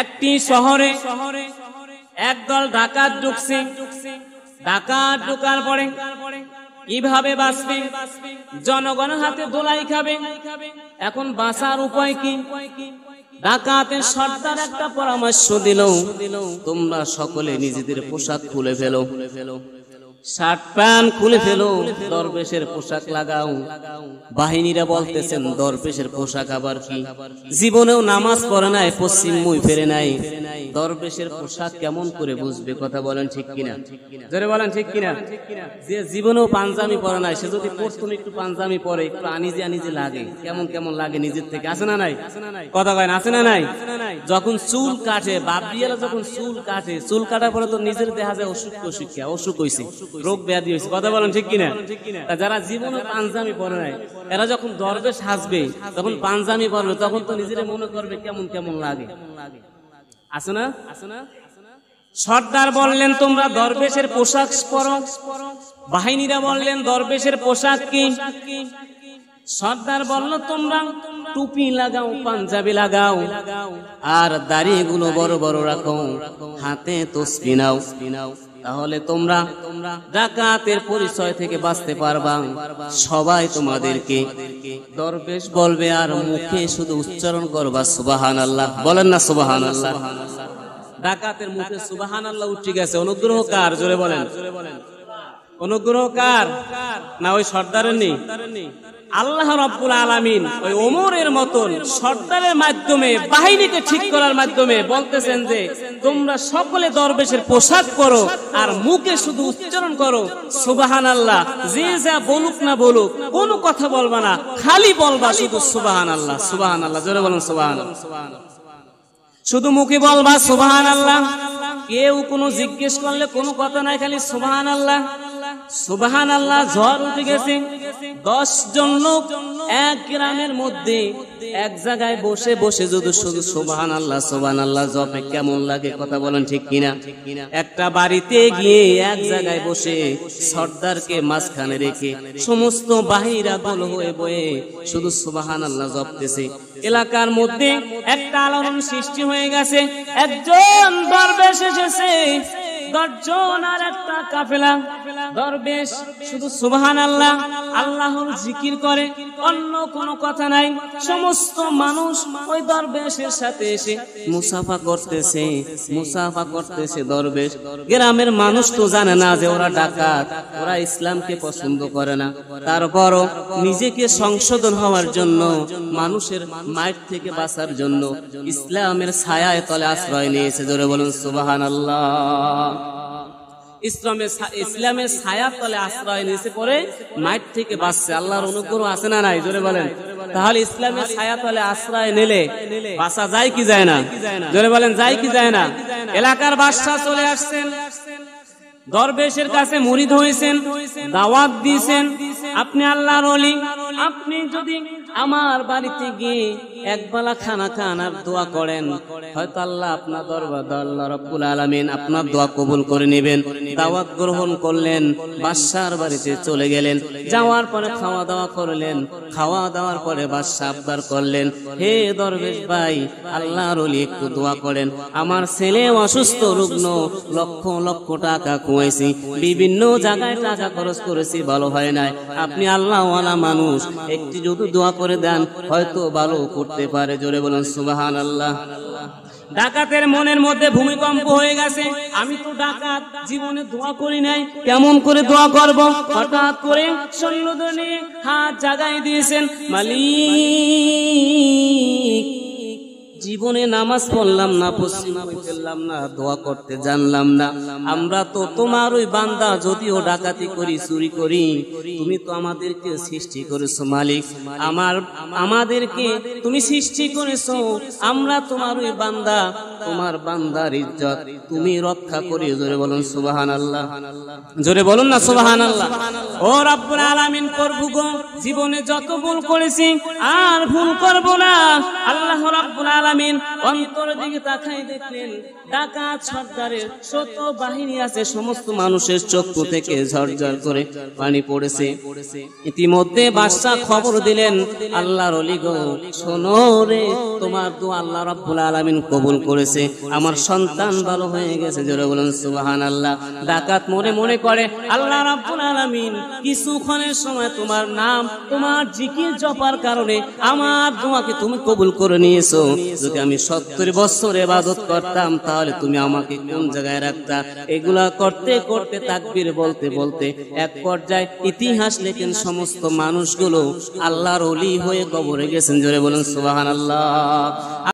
একটি শহরে একদল ডাকাত ঢুকছে। ডাকাত ঢোকার পরে কিভাবে বাঁচবে? জনগণের হাতে দোলাই খাবে। এখন বাঁচার উপায় কি? ডাকাতের সর্দার একটা পরামর্শ দিল, তোমরা সকলে নিজেদের পোশাক খুলে ফেলো, শার্ট প্যান্ট খুলে ফেলো, দরবেশের পোশাক লাগাও। বাহিনীরা বলতেছেন দরবেশের পোশাক আবার কি? জীবনেও নামাজ পড়ে নাই, পশ্চিম মুখ ফেরে নাই, দরবেশের পোশাক কেমন করে বুঝবে? কথা বলেন ঠিক কিনা? জোরে বলেন ঠিক কিনা? যে জীবনেও পাঞ্জাবি পরে নাই, সে যদি প্রথম একটু পাঞ্জাবি পরে একটু আনিজে আনিজে লাগে, কেমন কেমন লাগে নিজের থেকে, আছে না নাই? কথা কয় আছে না নাই? যখন চুল কাটে, বাবরিয়ালা যখন চুল কাটে, চুল কাটার পরে তো নিজের দেখা যায় অসুখ অসুখ অসুখ হয়েছে, রোগ ব্যাধি হয়েছে। কথা বলেন ঠিক কিনা? যারা জীবনে পাঞ্জাবি পরে নাই, এরা যখন দরবেশ হাসবে, তখন পাঞ্জাবি পরবে, তখন তো নিজের মনে করবে কেমন কেমন লাগে, আছে না? সর্দার বললেন তোমরা দরবেশের পোশাক পরো। বাহিনীরা বললেন দরবেশের পোশাক কি? সর্দার বলল তোমরা টুপি লাগাও, পাঞ্জাবি লাগাও, আর দাড়িগুলো বড় বড় রাখো, হাতে তসবিহ নাও, তাহলে তোমরা ডাকাতের পরিচয় থেকে বাঁচতে পারবা। সবাই তোমাদেরকে দরবেশ বলবে আর মুখে শুধু উচ্চারণ করবা সুবহানাল্লাহ। বলেন না সুবহানাল্লাহ? ডাকাতের মুখে সুবহানাল্লাহ উঠে গেছে। অনুগ্রহ কার? জোরে বলেন। অনুগ্রহ কার? না ওই সর্দারের নেই? আল্লাহ রাব্বুল আলামিন ওই ওমরের মতন সর্দারের মাধ্যমে, বাহিনীকে ঠিক করার মাধ্যমে বলতেছেন যে তোমরা সকলে দরবেশের পোশাক পরো আর মুখে শুধু উচ্চারণ করো সুবহানাল্লাহ। যে যা বলুক না বলুক, কোনো কথা বলবা না, খালি বলবা শুধু সুবহানাল্লাহ সুবহানাল্লাহ। জোরে বলুন সুবহানাল্লাহ। শুধু মুখে বলবা সুবহানাল্লাহ, কেউ কোনো জিজ্ঞেস করলে কোনো কথা নাই, খালি সুবহানাল্লাহ সুবহানাল্লাহ। ঝড় উঠে গেছে, 10 জন লোক এক গ্রামের মধ্যে এক জায়গায় বসে বসে যদি শুধু সুবহানাল্লাহ সুবহানাল্লাহ জপে কেমন লাগে? কথা বলেন ঠিক কিনা? একটা বাড়িতে গিয়ে এক জায়গায় বসে সর্দারকে মাঝখানে রেখে সমস্ত বাহিনীরা দল হয়ে বয়ে শুধু সুবহানাল্লাহ জপতেছে। এলাকার মধ্যে একটা আলোড়ন সৃষ্টি হয়ে গেছে। একজন দরবেশ এসেছে, 10 জন আর একটা কাফেলা। দরবেশ শুধু সুবহানাল্লাহ আল্লাহর জিকির করে, অন্য কোনো কথা নাই। সমস্ত মানুষ ওই দরবেশের সাথে এসে মুসাফা করতেছে দরবেশ। গ্রামের মানুষ তো জানে না যে ওরা ডাকাত, ওরা ইসলামকে পছন্দ করে না, তারপরও নিজেকে সংশোধন হওয়ার জন্য, মানুষের মাইর থেকে বাঁচার জন্য ইসলামের ছায়ায় তলে আশ্রয় নিয়েছে। জোরে বলুন সুবহানাল্লাহ। ইসলামের ছায়ার তলে আশ্রয় নিয়েছে, পরে মাইর থেকে বাঁচছে। আল্লাহর অনুগ্রহ আছে না নাই? জোরে বলেন। তাহলে ইসলামের ছায়া তলে আশ্রয় নিলে বাঁচা যায় কি যায় না? জোরে বলেন, যায় কি যায় না? এলাকার বাদশা চলে আসছেন, দরবেশের কাছে মুরিদ হয়েছেন, দাওয়াত দিয়েছেন, আপনি আল্লাহর ওলি, আপনি যদি আমার বাড়িতে গিয়ে একবেলা খানা খান আর দোয়া করেন, হয়তো আল্লাহ আপনার দরবারে আল্লাহ রাব্বুল আলামিন আপনার দোয়া কবুল করে নেবেন। দাওয়াত গ্রহণ করলেন, বাদশার বাড়িতে চলে গেলেন। যাওয়ার পরে খাওয়া দাওয়া করলেন। খাওয়া দাওয়ার পরে বাদশা আবদার করলেন, হে দরবেশ ভাই, আল্লাহর ওলি একটু দোয়া করেন, আমার ছেলে অসুস্থ, রুগ্ন, লক্ষ লক্ষ টাকা কুয়াইছি, বিভিন্ন জায়গায় টাকা খরচ করেছি, ভালো হয় নাই। আপনি আল্লাহওয়ালা মানুষ, একটু যদি দোয়া করে দেন হয়তো ভালো করতে পারে। জোরে বলুন সুবহানাল্লাহ। ডাকাতের মনের মধ্যে ভূমিকম্প হয়ে গেছে। আমি তো ডাকাত, জীবনে দোয়া করি নাই, কেমন করে দোয়া করব? হঠাৎ করে সৈন্যদের নিয়ে হাত জাগাই দিয়েছেন, মালিক, জীবনে নামাজ পড়লাম না, পশ্চিম ফেললাম না, দোয়া করতে জানলাম না। আমরা তো তোমার ওই বান্দা, যদিও ডাকাতি করি, চুরি করি, তুমি তো আমাদেরকে সৃষ্টি করেছো মালিক, আমাদেরকে তুমি সৃষ্টি করেছো, আমরা তোমার ওই বান্দা, তোমার বান্দার ইজ্জত তুমি রক্ষা করি। জোরে বলুন সুবহানাল্লাহ। জোরে বলুন না সুবহানাল্লাহ। ও রব্বুল আলামিন, প্রভু গো, জীবনে যত ভুল করেছি আর ভুল করব না। আল্লাহ রব্বুল আলামিন আলামিন অন্তরের দিকে তাকাই দেখলেন ডাকাত সর্দারের শত বাহিনী আছে, সমস্ত মানুষের চক্ষু থেকে ঝরঝর করে পানি পড়েছে। ইতিমধ্যে বাদশা খবর দিলেন, আল্লাহর ওলি গো শোনো রে, তোমার দোয়া আল্লাহ রাব্বুল আলামিন কবুল করেছে, আমার সন্তান ভালো হয়ে গেছে। জোরে বলুন সুবহানাল্লাহ। ডাকাত মনে মনে করে, আল্লাহ রাব্বুল আলামিন কিছুক্ষণের সময় তোমার নাম, তোমার জিকির জপার কারণে আমার দোয়াকে তুমি কবুল করে নিয়েছো। যদি আমি 70 বছর ইবাদত করতাম তাহলে তুমি আমাকে কোন জায়গায় রাখতা? এগুলা করতে করতে তাকবীর বলতে বলতে এক পর্যায়ে ইতিহাস লেখেন সমস্ত মানুষগুলো আল্লাহর ওলি হয়ে কবরে গেছেন। জোরে বলুন সুবহানাল্লাহ।